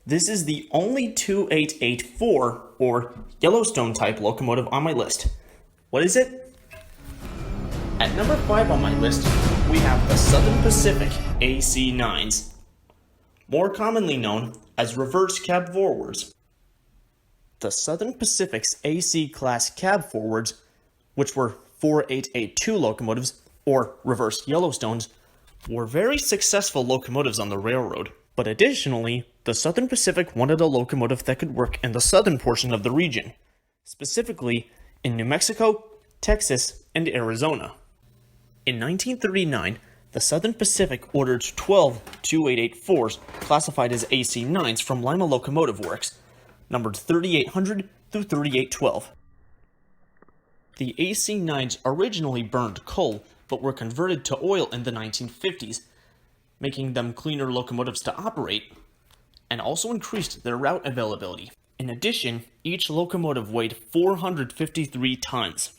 This is the only 2884 or Yellowstone type locomotive on my list. What is it? At number 5 on my list, we have the Southern Pacific AC-9s, more commonly known as reverse cab forwards. The Southern Pacific's AC class cab forwards, which were 4882 locomotives or reverse Yellowstones, were very successful locomotives on the railroad. But additionally, the Southern Pacific wanted a locomotive that could work in the southern portion of the region, specifically in New Mexico, Texas, and Arizona. In 1939, the Southern Pacific ordered 12 2884s classified as AC-9s from Lima Locomotive Works, numbered 3800 through 3812. The AC-9s originally burned coal, but were converted to oil in the 1950s, making them cleaner locomotives to operate, and also increased their route availability. In addition, each locomotive weighed 453 tons.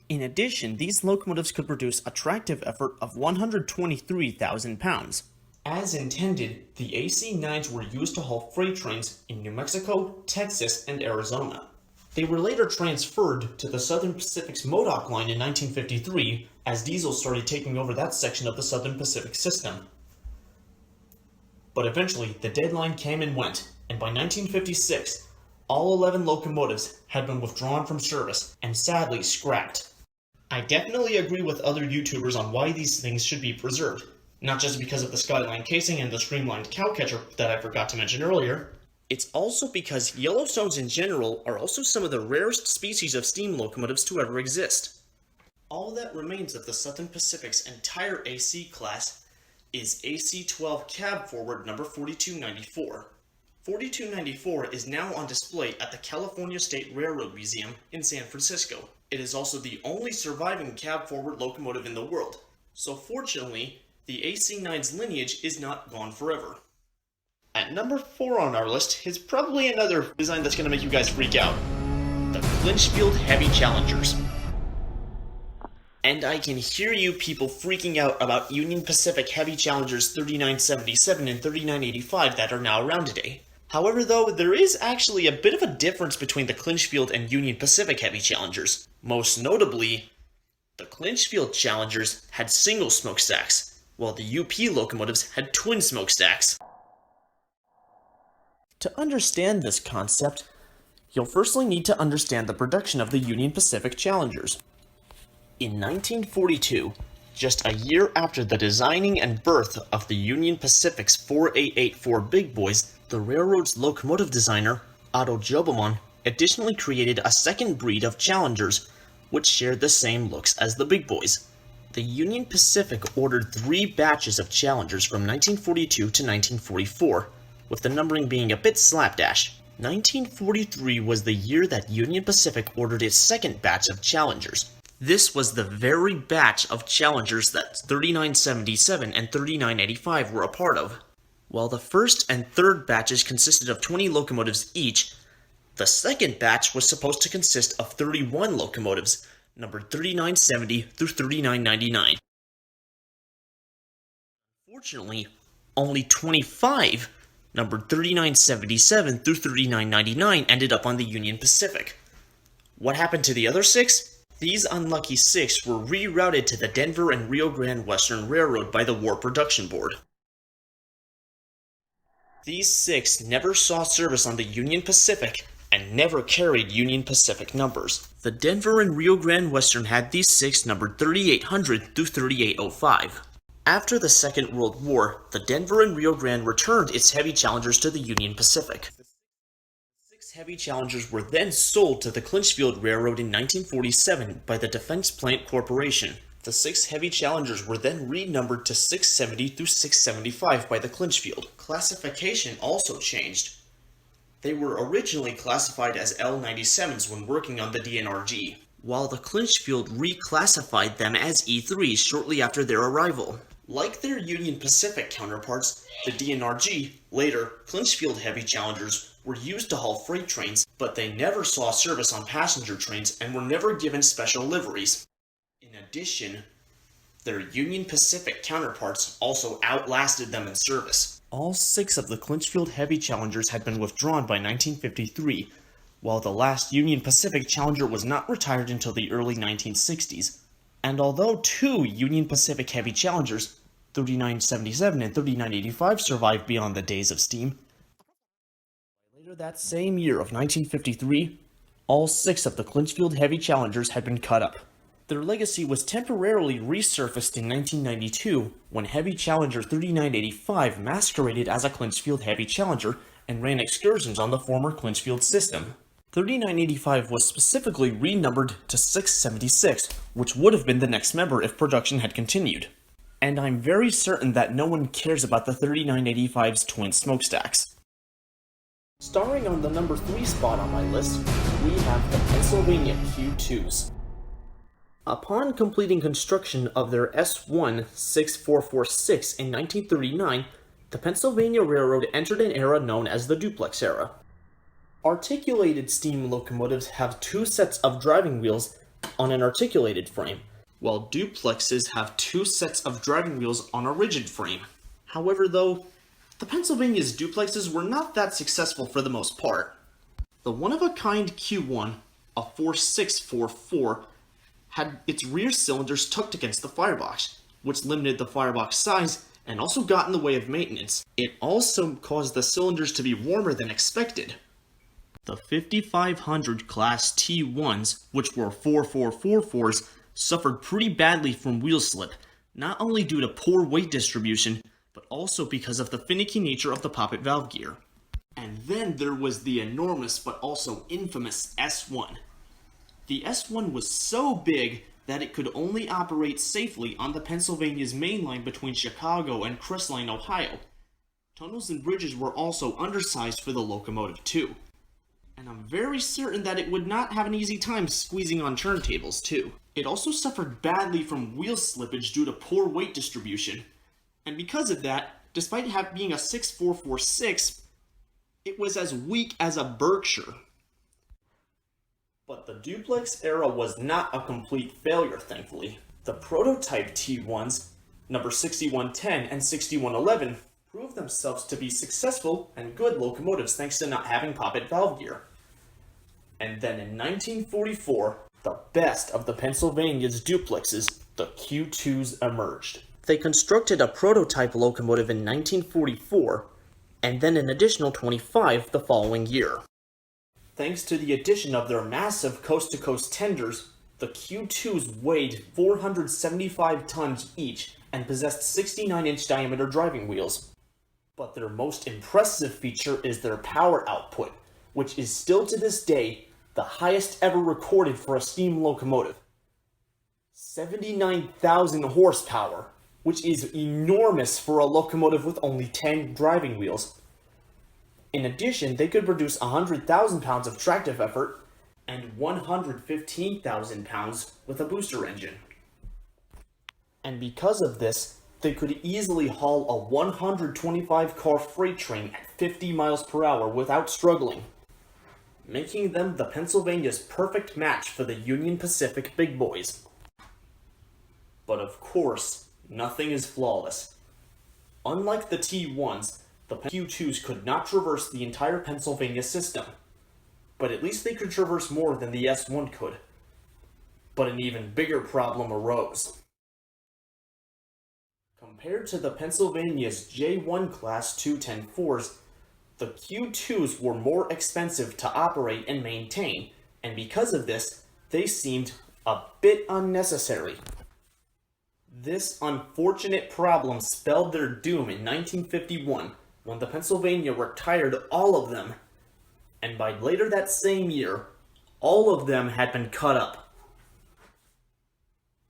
In addition, these locomotives could produce a tractive effort of 123,000 pounds. As intended, the AC-9s were used to haul freight trains in New Mexico, Texas, and Arizona. They were later transferred to the Southern Pacific's Modoc line in 1953 as diesel started taking over that section of the Southern Pacific system. But eventually, the deadline came and went, and by 1956, all 11 locomotives had been withdrawn from service and sadly scrapped. I definitely agree with other YouTubers on why these things should be preserved, not just because of the skyline casing and the streamlined cowcatcher that I forgot to mention earlier. It's also because Yellowstones in general are also some of the rarest species of steam locomotives to ever exist. All that remains of the Southern Pacific's entire AC class is AC-12 cab forward number 4294. 4294 is now on display at the California State Railroad Museum in San Francisco. It is also the only surviving cab forward locomotive in the world, so fortunately, the AC-9's lineage is not gone forever. At number 4 on our list is probably another design that's going to make you guys freak out. The Clinchfield Heavy Challengers. And I can hear you people freaking out about Union Pacific Heavy Challengers 3977 and 3985 that are now around today. However though, there is actually a bit of a difference between the Clinchfield and Union Pacific Heavy Challengers. Most notably, the Clinchfield Challengers had single smokestacks, while the UP locomotives had twin smokestacks. To understand this concept, you'll firstly need to understand the production of the Union Pacific Challengers. In 1942, just a year after the designing and birth of the Union Pacific's 4884 Big Boys, the railroad's locomotive designer, Otto Jobelmann, additionally created a second breed of Challengers, which shared the same looks as the Big Boys. The Union Pacific ordered 3 batches of Challengers from 1942 to 1944, with the numbering being a bit slapdash. 1943 was the year that Union Pacific ordered its second batch of Challengers. This was the very batch of Challengers that 3977 and 3985 were a part of. While the first and third batches consisted of 20 locomotives each, the second batch was supposed to consist of 31 locomotives, numbered 3970 through 3999. Unfortunately, only 25, numbered 3977 through 3999, ended up on the Union Pacific. What happened to the other 6? These unlucky 6 were rerouted to the Denver and Rio Grande Western Railroad by the War Production Board. These 6 never saw service on the Union Pacific and never carried Union Pacific numbers. The Denver and Rio Grande Western had these 6 numbered 3800 through 3805. After the Second World War, the Denver and Rio Grande returned its heavy Challengers to the Union Pacific. The 6 heavy Challengers were then sold to the Clinchfield Railroad in 1947 by the Defense Plant Corporation. The 6 heavy Challengers were then renumbered to 670 through 675 by the Clinchfield. Classification also changed. They were originally classified as L97s when working on the DNRG, while the Clinchfield reclassified them as E3s shortly after their arrival. Like their Union Pacific counterparts, the DNRG, later Clinchfield Heavy Challengers, were used to haul freight trains, but they never saw service on passenger trains and were never given special liveries. In addition, their Union Pacific counterparts also outlasted them in service. All 6 of the Clinchfield Heavy Challengers had been withdrawn by 1953, while the last Union Pacific Challenger was not retired until the early 1960s. And although 2 Union Pacific Heavy Challengers, 3977 and 3985, survived beyond the days of steam, later that same year of 1953, all 6 of the Clinchfield Heavy Challengers had been cut up. Their legacy was temporarily resurfaced in 1992 when Heavy Challenger 3985 masqueraded as a Clinchfield Heavy Challenger and ran excursions on the former Clinchfield system. 3985 was specifically renumbered to 676, which would have been the next member if production had continued. And I'm very certain that no one cares about the 3985's twin smokestacks. Starring on the number 3 spot on my list, we have the Pennsylvania Q2s. Upon completing construction of their S1 6446 in 1939, the Pennsylvania Railroad entered an era known as the duplex era. Articulated steam locomotives have 2 sets of driving wheels on an articulated frame, while duplexes have 2 sets of driving wheels on a rigid frame. However, though, the Pennsylvania's duplexes were not that successful for the most part. The one-of-a-kind Q1, a 4644, had its rear cylinders tucked against the firebox, which limited the firebox size and also got in the way of maintenance. It also caused the cylinders to be warmer than expected. The 5500 class T1s, which were 4444s, suffered pretty badly from wheel slip, not only due to poor weight distribution, but also because of the finicky nature of the poppet valve gear. And then there was the enormous but also infamous S1. The S1 was so big that it could only operate safely on the Pennsylvania's main line between Chicago and Crestline, Ohio. Tunnels and bridges were also undersized for the locomotive too. And I'm very certain that it would not have an easy time squeezing on turntables too. It also suffered badly from wheel slippage due to poor weight distribution. And because of that, despite being a 6446, it was as weak as a Berkshire. But the duplex era was not a complete failure, thankfully. The prototype T1s, number 6110 and 6111, proved themselves to be successful and good locomotives thanks to not having poppet valve gear. And then in 1944, the best of the Pennsylvania's duplexes, the Q2s, emerged. They constructed a prototype locomotive in 1944, and then an additional 25 the following year. Thanks to the addition of their massive coast-to-coast tenders, the Q2s weighed 475 tons each and possessed 69-inch diameter driving wheels. But their most impressive feature is their power output, which is still to this day the highest ever recorded for a steam locomotive. 79,000 horsepower, which is enormous for a locomotive with only 10 driving wheels. In addition, they could produce 100,000 pounds of tractive effort and 115,000 pounds with a booster engine. And because of this, they could easily haul a 125-car freight train at 50 miles per hour without struggling, making them the Pennsylvania's perfect match for the Union Pacific big boys. But of course, nothing is flawless. Unlike the T1s, the Q2s could not traverse the entire Pennsylvania system, but at least they could traverse more than the S1 could. But an even bigger problem arose. Compared to the Pennsylvania's J1 class 210-4s, the Q2s were more expensive to operate and maintain, and because of this, they seemed a bit unnecessary. This unfortunate problem spelled their doom in 1951, when the Pennsylvania retired all of them, and by later that same year, all of them had been cut up.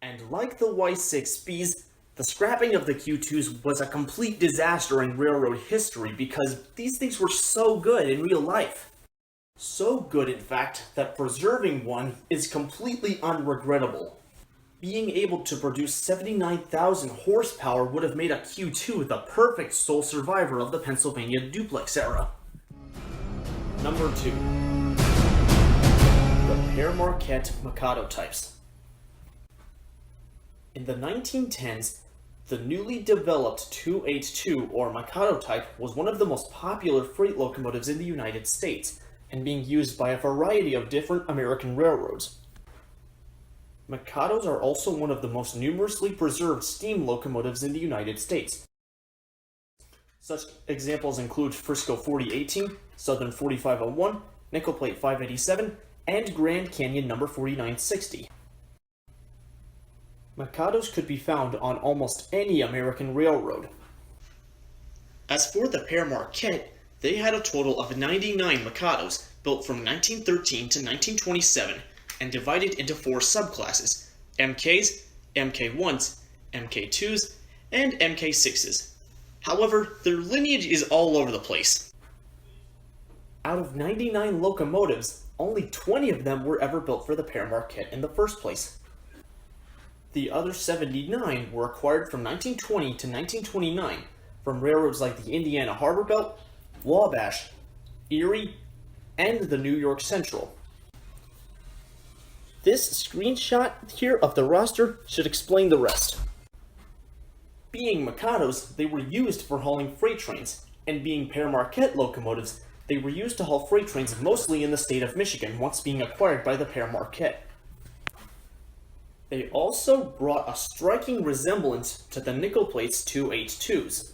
And like the Y6Bs, the scrapping of the Q2s was a complete disaster in railroad history because these things were so good in real life. So good, in fact, that preserving one is completely unregrettable. Being able to produce 79,000 horsepower would have made a Q2 the perfect sole survivor of the Pennsylvania duplex era. Number 2. The Père Marquette Mikado types. In the 1910s, The newly developed 282 or Mikado type was one of the most popular freight locomotives in the United States, and being used by a variety of different American railroads. Mikados are also one of the most numerously preserved steam locomotives in the United States. Such examples include Frisco 4018, Southern 4501, Nickel Plate 587, and Grand Canyon No. 4960. Mikados could be found on almost any American railroad. As for the Père Marquette, they had a total of 99 Mikados built from 1913 to 1927 and divided into 4 subclasses: MKs, MK1s, MK2s, and MK6s. However, their lineage is all over the place. Out of 99 locomotives, only 20 of them were ever built for the Père Marquette in the first place. The other 79 were acquired from 1920 to 1929 from railroads like the Indiana Harbor Belt, Wabash, Erie, and the New York Central. This screenshot here of the roster should explain the rest. Being Mikados, they were used for hauling freight trains, and being Père Marquette locomotives, they were used to haul freight trains mostly in the state of Michigan once being acquired by the Père Marquette. They also brought a striking resemblance to the Nickel Plate's 282s.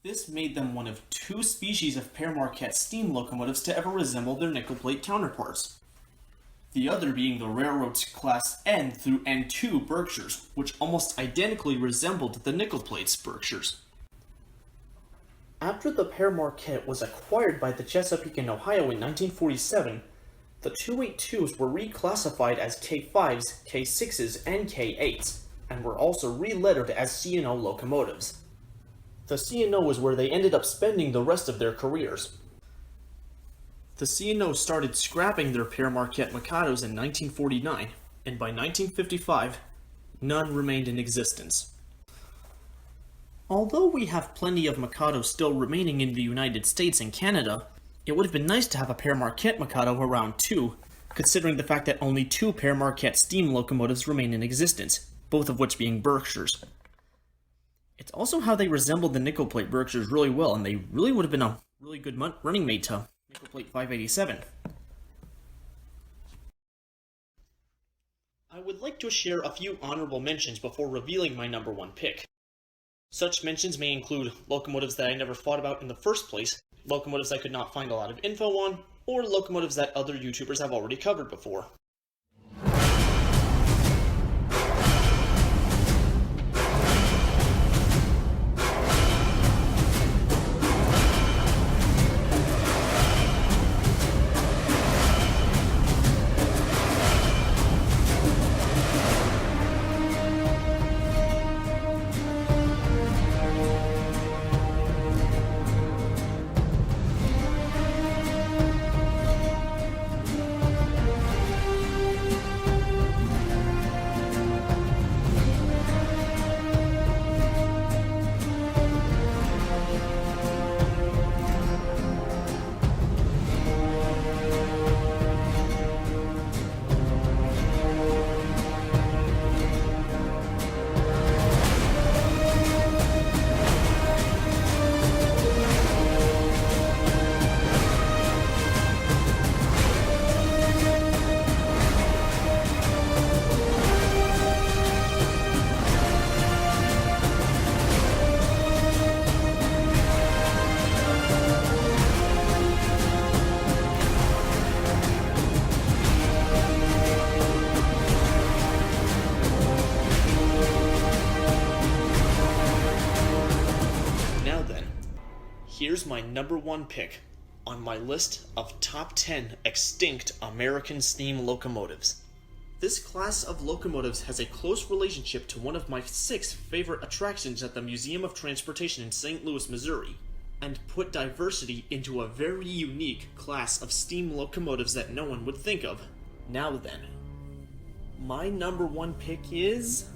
This made them one of 2 species of Père Marquette steam locomotives to ever resemble their nickel plate counterparts. The other being the railroad's Class N through N2 Berkshires, which almost identically resembled the nickel plate's Berkshires. After the Père Marquette was acquired by the Chesapeake and Ohio in 1947, the 282s were reclassified as K5s, K6s, and K8s, and were also re-lettered as C&O locomotives. The C&O is where they ended up spending the rest of their careers. The C&O started scrapping their Père Marquette Mikados in 1949, and by 1955, none remained in existence. Although we have plenty of Mikados still remaining in the United States and Canada, it would have been nice to have a Père Marquette Mikado around too, considering the fact that only 2 Père Marquette steam locomotives remain in existence, both of which being Berkshires. It's also how they resembled the Nickel Plate Berkshires really well, and they really would have been a really good running mate to Nickel Plate 587. I would like to share a few honorable mentions before revealing my number 1 pick. Such mentions may include locomotives that I never thought about in the first place, locomotives I could not find a lot of info on, or locomotives that other YouTubers have already covered before. Here's my number 1 pick on my list of top 10 extinct American steam locomotives. This class of locomotives has a close relationship to one of my 6 favorite attractions at the Museum of Transportation in St. Louis, Missouri, and put diversity into a very unique class of steam locomotives that no one would think of. Now then, my number 1 pick is...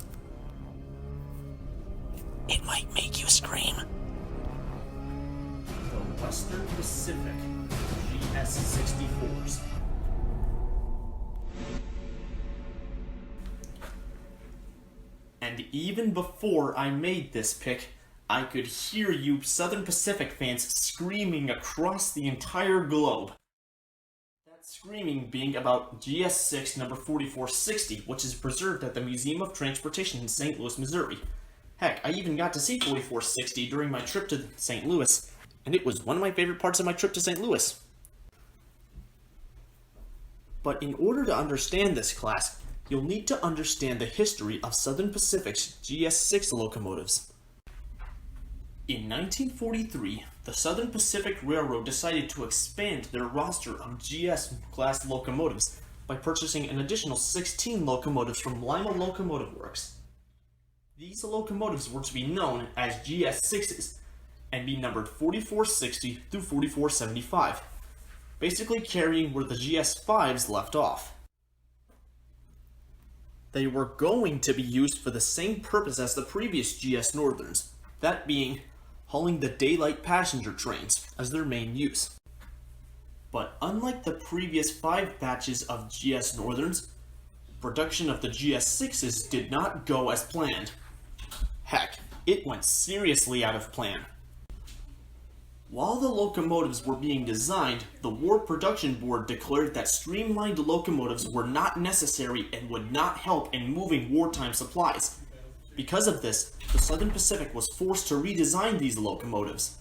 It might make you scream. The Western Pacific GS64s. And even before I made this pick, I could hear you Southern Pacific fans screaming across the entire globe. That screaming being about GS6 number 4460, which is preserved at the Museum of Transportation in St. Louis, Missouri. Heck, I even got to see 4460 during my trip to St. Louis, and it was one of my favorite parts of my trip to St. Louis. But in order to understand this class, you'll need to understand the history of Southern Pacific's GS6 locomotives. In 1943, the Southern Pacific Railroad decided to expand their roster of GS-class locomotives by purchasing an additional 16 locomotives from Lima Locomotive Works. These locomotives were to be known as GS6s and be numbered 4460 through 4475, basically carrying where the GS5s left off. They were going to be used for the same purpose as the previous GS Northerns, that being hauling the daylight passenger trains as their main use. But unlike the previous 5 batches of GS Northerns, production of the GS6s did not go as planned. Heck, it went seriously out of plan. While the locomotives were being designed, the War Production Board declared that streamlined locomotives were not necessary and would not help in moving wartime supplies. Because of this, the Southern Pacific was forced to redesign these locomotives.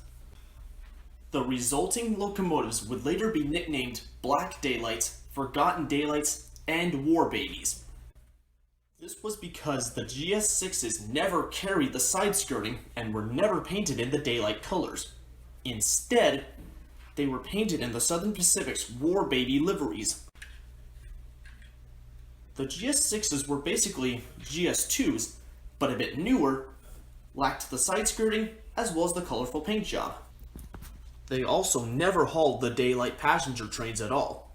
The resulting locomotives would later be nicknamed Black Daylights, Forgotten Daylights, and War Babies. This was because the GS6s never carried the side skirting and were never painted in the daylight colors. Instead, they were painted in the Southern Pacific's War Baby liveries. The GS6s were basically GS2s, but a bit newer, lacked the side skirting as well as the colorful paint job. They also never hauled the daylight passenger trains at all.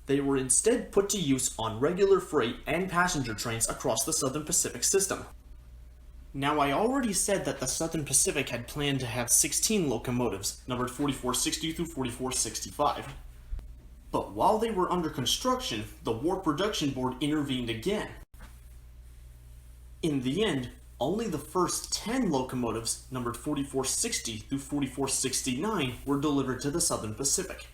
They were instead put to use on regular freight and passenger trains across the Southern Pacific system. Now, I already said that the Southern Pacific had planned to have 16 locomotives, numbered 4460 through 4465. But while they were under construction, the War Production Board intervened again. In the end, only the first 10 locomotives, numbered 4460 through 4469, were delivered to the Southern Pacific.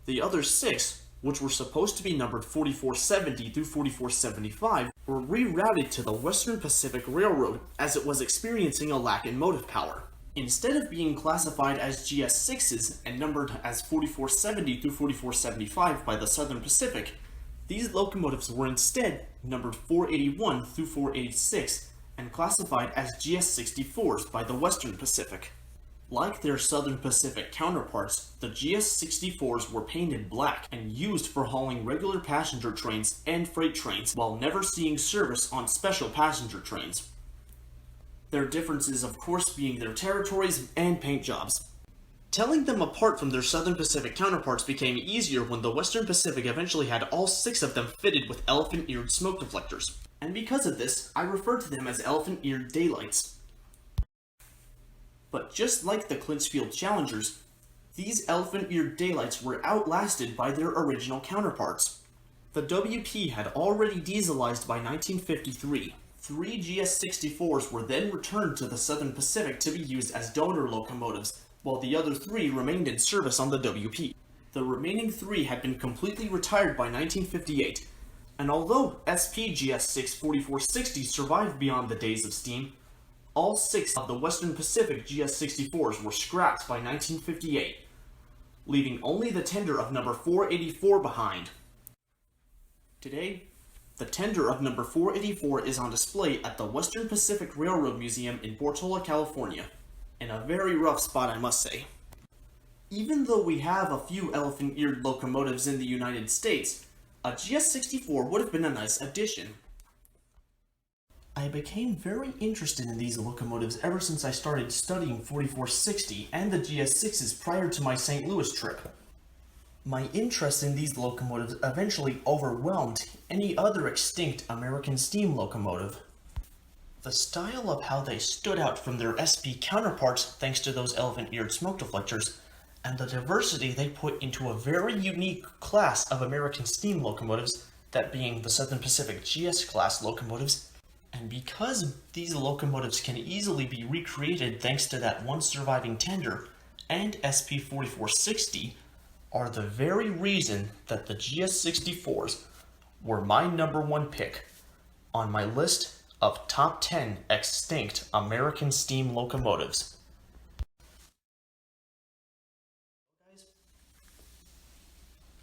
The other 6, which were supposed to be numbered 4470 through 4475, were rerouted to the Western Pacific Railroad as it was experiencing a lack in motive power. Instead of being classified as GS6s and numbered as 4470 through 4475 by the Southern Pacific, these locomotives were instead numbered 481 through 486 and classified as GS64s by the Western Pacific. Like their Southern Pacific counterparts, the GS64s were painted black and used for hauling regular passenger trains and freight trains while never seeing service on special passenger trains. Their differences, of course, being their territories and paint jobs. Telling them apart from their Southern Pacific counterparts became easier when the Western Pacific eventually had all 6 of them fitted with elephant-eared smoke deflectors. And because of this, I refer to them as elephant-eared daylights. But just like the Clinchfield Challengers, these elephant-eared daylights were outlasted by their original counterparts. The WP had already dieselized by 1953. 3 GS64s were then returned to the Southern Pacific to be used as donor locomotives, while the other 3 remained in service on the WP. The remaining 3 had been completely retired by 1958, and although SP GS6 4460 survived beyond the days of steam, all 6 of the Western Pacific GS64s were scrapped by 1958, leaving only the tender of number 484 behind. Today, the tender of number 484 is on display at the Western Pacific Railroad Museum in Portola, California, in a very rough spot, I must say. Even though we have a few elephant-eared locomotives in the United States, a GS64 would have been a nice addition. I became very interested in these locomotives ever since I started studying 4460 and the GS6s prior to my St. Louis trip. My interest in these locomotives eventually overwhelmed any other extinct American steam locomotive. The style of how they stood out from their SP counterparts, thanks to those elephant-eared smoke deflectors, and the diversity they put into a very unique class of American steam locomotives, that being the Southern Pacific GS class locomotives. And because these locomotives can easily be recreated thanks to that one surviving tender and SP-4460, are the very reason that the GS-64s were my #1 pick on my list of top 10 extinct American steam locomotives.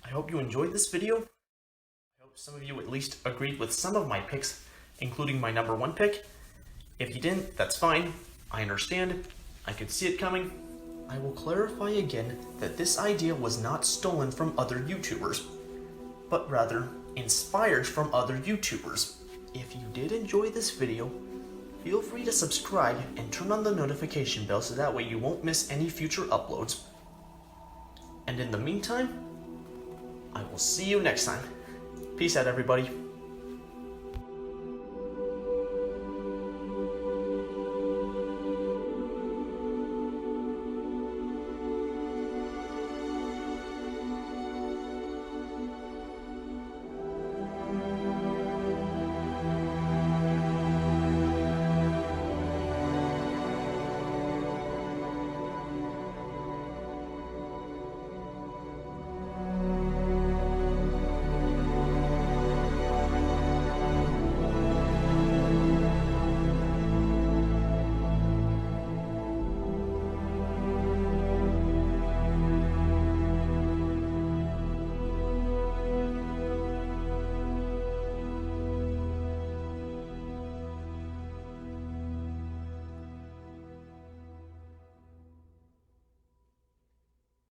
I hope you enjoyed this video. I hope some of you at least agreed with some of my picks, including my #1 pick. If you didn't, that's fine. I understand. I could see it coming. I will clarify again that this idea was not stolen from other YouTubers, but rather inspired from other YouTubers. If you did enjoy this video, feel free to subscribe and turn on the notification bell so that way you won't miss any future uploads. And in the meantime, I will see you next time. Peace out, everybody.